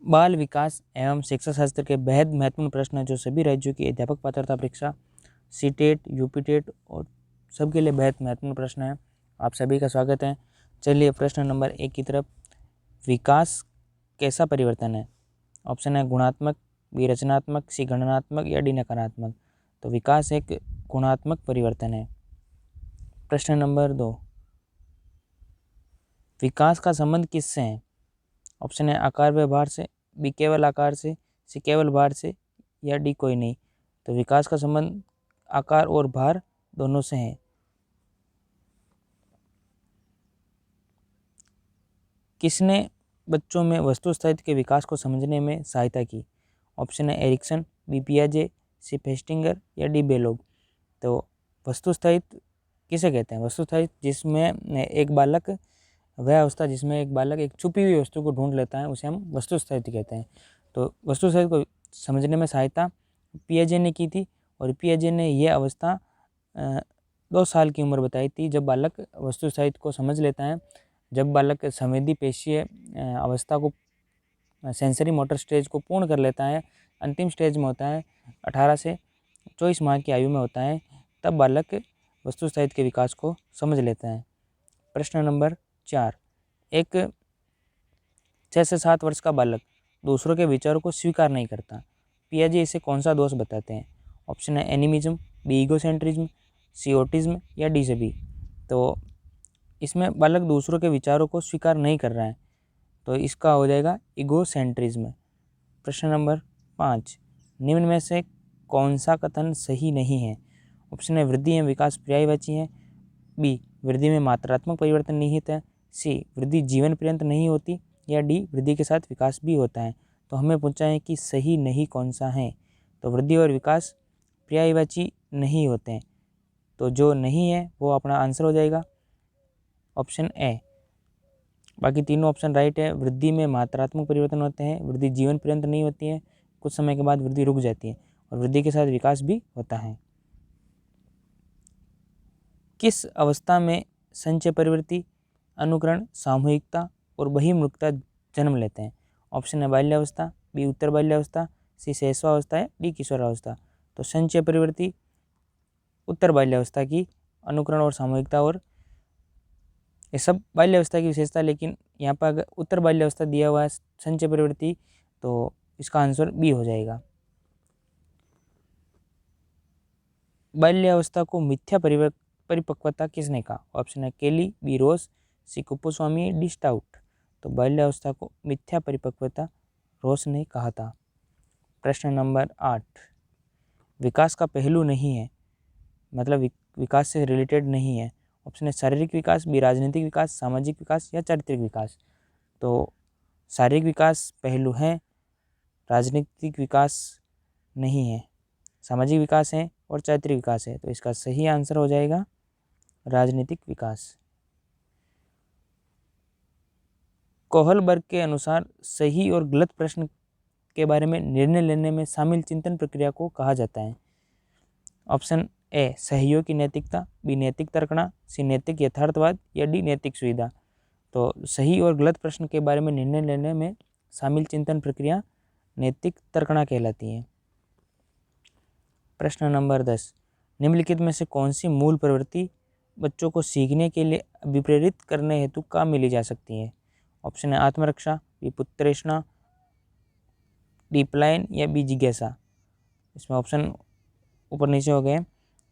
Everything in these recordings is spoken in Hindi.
बाल विकास एवं शिक्षा शास्त्र के बेहद महत्वपूर्ण प्रश्न जो सभी राज्यों की अध्यापक पात्रता परीक्षा सीटेट, यूपीटेट और सबके लिए बेहद महत्वपूर्ण प्रश्न है। आप सभी का स्वागत है। चलिए प्रश्न नंबर 1 की तरफ। विकास कैसा परिवर्तन है? ऑप्शन है गुणात्मक, बी रचनात्मक, सी गणनात्मक या डी नकारात्मक। तो विकास एक गुणात्मक परिवर्तन है। प्रश्न नंबर 2, विकास का संबंध किससे है? ऑप्शन है आकार व भार से, बी केवल आकार से, सी केवल भार से या डी कोई नहीं। तो विकास का संबंध आकार और भार दोनों से है। किसने बच्चों में वस्तु स्थायित्व के विकास को समझने में सहायता की? ऑप्शन है एरिक्सन, बी पियाजे, सी फेस्टिंगर या डी बेलोग। तो वस्तु स्थायित्व किसे कहते हैं? वस्तु स्थायित्व जिसमें एक बालक, वह अवस्था जिसमें एक बालक एक छुपी हुई वस्तु को ढूंढ लेता है, उसे हम वस्तु स्थायित्व कहते हैं। तो वस्तु स्थायित्व को समझने में सहायता पियाजे ने की थी और पियाजे ने यह अवस्था 2 साल की उम्र बताई थी, जब बालक वस्तु स्थायित्व को समझ लेता है। जब बालक संवेदी पेशीय अवस्था को, सेंसरी मोटर स्टेज को पूर्ण कर लेता है, अंतिम स्टेज में होता है, 18 से 24 माह की आयु में होता है, तब बालक वस्तु स्थायित्व के विकास को समझ लेता है। प्रश्न नंबर 4, एक 6 से 7 वर्ष का बालक दूसरों के विचारों को स्वीकार नहीं करता। पियाजे इसे कौन सा दोष बताते हैं? ऑप्शन है एनिमिज्म, बी ईगोसेंट्रिज्म, सी ऑटिज्म या डी सभी। तो इसमें बालक दूसरों के विचारों को स्वीकार नहीं कर रहा है, तो इसका हो जाएगा ईगोसेंट्रिज्म। प्रश्न नंबर 5, निम्न में से कौन सा कथन सही नहीं है? ऑप्शन है वृद्धि एवं विकास पर्यायवाची है, बी वृद्धि में मात्रात्मक परिवर्तन निहित है, सी वृद्धि जीवन पर्यंत नहीं होती या डी वृद्धि के साथ विकास भी होता है। तो हमें पूछा है कि सही नहीं कौन सा है। तो वृद्धि और विकास पर्यायवाची नहीं होते हैं, तो जो नहीं है वो अपना आंसर हो जाएगा ऑप्शन ए। बाकी तीनों ऑप्शन राइट है। वृद्धि में मात्रात्मक परिवर्तन होते हैं, वृद्धि जीवन पर्यंत नहीं होती है, कुछ समय के बाद वृद्धि रुक जाती है और वृद्धि के साथ विकास भी होता है। किस अवस्था में संचय प्रवृत्ति, अनुकरण, सामूहिकता और बहिर्मुखता जन्म लेते हैं? ऑप्शन है बाल्यावस्था, बी उत्तर बाल्यावस्था, सी शैशवावस्था है, डी किशोरावस्था। तो संचय प्रवृत्ति उत्तर बाल्यावस्था की, अनुकरण और सामूहिकता और ये सब बाल्यावस्था की विशेषता, लेकिन यहाँ पर अगर उत्तर बाल्यावस्था दिया हुआ है संचय प्रवृत्ति, तो इसका आंसर बी हो जाएगा। बाल्यावस्था को मिथ्या परिपक्वता किसने कहा? ऑप्शन है केली, बी रोस, सी कुप्पुस्वामी, डी स्टाउट। तो बाल्यावस्था को मिथ्या परिपक्वता रोस ने कहा था। प्रश्न नंबर 8, विकास का पहलू नहीं है, मतलब विकास से रिलेटेड नहीं है। ऑप्शन है शारीरिक विकास, बी राजनीतिक विकास, सामाजिक विकास या चारित्रिक विकास। तो शारीरिक विकास पहलू है, राजनीतिक विकास नहीं है, सामाजिक विकास है और चारित्रिक विकास है। तो इसका सही आंसर हो जाएगा राजनीतिक विकास। कोहलबर्ग के अनुसार सही और गलत प्रश्न के बारे में निर्णय लेने में शामिल चिंतन प्रक्रिया को कहा जाता है। ऑप्शन ए सहयोग की नैतिकता, बी नैतिक तर्कणा, सी नैतिक यथार्थवाद या डी नैतिक सुविधा। तो सही और गलत प्रश्न के बारे में निर्णय लेने में शामिल चिंतन प्रक्रिया नैतिक तर्कणा कहलाती है। प्रश्न नंबर 10, निम्नलिखित में से कौन सी मूल प्रवृत्ति बच्चों को सीखने के लिए अभिप्रेरित करने हेतु काम में ली जा सकती है? ऑप्शन है आत्मरक्षा, बी पुत्रेषणा, डी पलायन या बी जिज्ञासा। इसमें ऑप्शन ऊपर नीचे हो गए।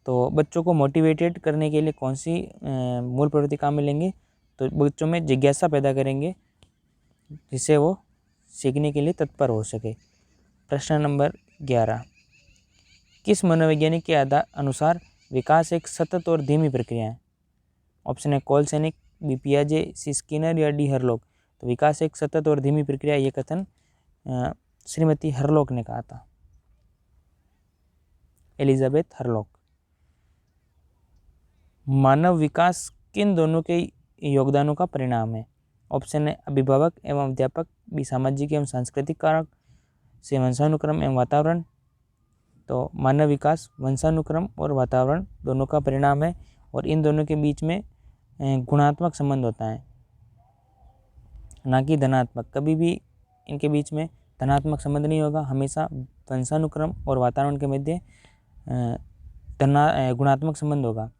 तो बच्चों को मोटिवेटेड करने के लिए कौन सी मूल प्रवृत्ति काम में लेंगे? तो बच्चों में जिज्ञासा पैदा करेंगे, जिससे वो सीखने के लिए तत्पर हो सके। प्रश्न नंबर 11, किस मनोवैज्ञानिक के अनुसार विकास एक सतत और धीमी प्रक्रिया है? ऑप्शन है कोलसेनिक, बी पियाजे, सी स्किनर या डी हरलॉक। तो विकास एक सतत और धीमी प्रक्रिया, ये कथन श्रीमती हरलॉक ने कहा था, एलिजाबेथ हरलॉक। मानव विकास किन दोनों के योगदानों का परिणाम है? ऑप्शन है अभिभावक एवं अध्यापक, बी सामाजिक एवं सांस्कृतिक कारक, सी वंशानुक्रम एवं वातावरण। तो मानव विकास वंशानुक्रम और वातावरण दोनों का परिणाम है और इन दोनों के बीच में गुणात्मक संबंध होता है, ना कि धनात्मक। कभी भी इनके बीच में धनात्मक संबंध नहीं होगा, हमेशा वंशानुक्रम और वातावरण के मध्य गुणात्मक संबंध होगा।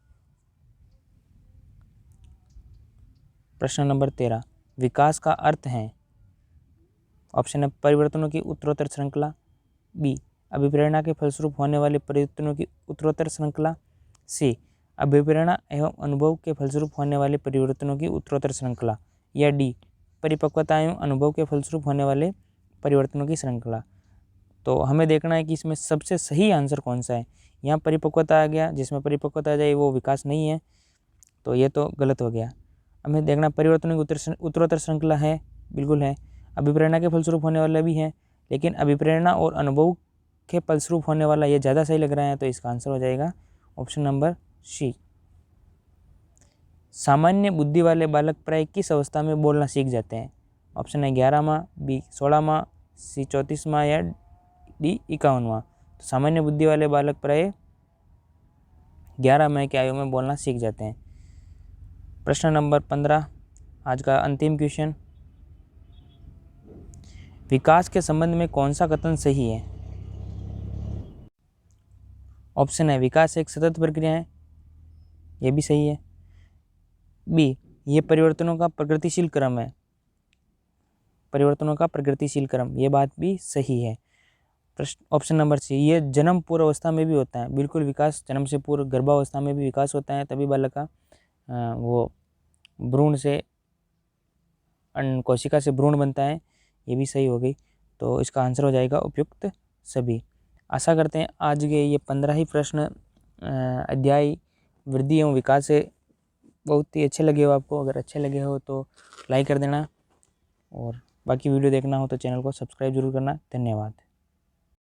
प्रश्न नंबर 13, विकास का अर्थ है। ऑप्शन है परिवर्तनों की उत्तरोत्तर श्रृंखला, बी अभिप्रेरणा के फलस्वरूप होने वाले परिवर्तनों की उत्तरोत्तर श्रृंखला, सी अभिप्रेरणा एवं अनुभव के फलस्वरूप होने वाले परिवर्तनों की उत्तरोत्तर श्रृंखला, या डी परिपक्वता एवं अनुभव के फलस्वरूप होने वाले परिवर्तनों की श्रृंखला। तो हमें देखना है कि इसमें सबसे सही आंसर कौन सा है। यहाँ परिपक्वता आ गया, जिसमें परिपक्वता आ जाए वो विकास नहीं है, तो ये तो गलत हो गया। हमें देखना परिवर्तनों की उत्तरोत्तर श्रृंखला है, बिल्कुल है। अभिप्रेरणा के फलस्वरूप होने वाला भी है, लेकिन अभिप्रेरणा और अनुभव के फलस्वरूप होने वाला ये ज़्यादा सही लग रहा है, तो इसका आंसर हो जाएगा ऑप्शन नंबर सी। सामान्य बुद्धि वाले बालक प्राय किस अवस्था में बोलना सीख जाते हैं। ऑप्शन है 11 माह, बी 16 माह, सी 34 माह, या डी 51 माह। तो सामान्य बुद्धि वाले बालक प्राय 11 माह की आयु में बोलना सीख जाते हैं। प्रश्न नंबर 15, आज का अंतिम क्वेश्चन, विकास के संबंध में कौन सा कथन सही है। ऑप्शन है विकास एक सतत प्रक्रिया है, ये भी सही है। बी ये परिवर्तनों का प्रगतिशील क्रम है, परिवर्तनों का प्रगतिशील क्रम, ये बात भी सही है। ऑप्शन नंबर सी ये जन्म पूर्व अवस्था में भी होता है, बिल्कुल विकास जन्म से पूर्व गर्भावस्था में भी विकास होता है, तभी बालक का वो भ्रूण से कोशिका से भ्रूण बनता है, ये भी सही हो गई। तो इसका आंसर हो जाएगा उपयुक्त सभी। आशा करते हैं आज के ये 15 ही प्रश्न अध्याय वृद्धि एवं विकास से बहुत ही अच्छे लगे हो आपको। अगर अच्छे लगे हो तो लाइक कर देना, और बाकी वीडियो देखना हो तो चैनल को सब्सक्राइब जरूर करना। धन्यवाद।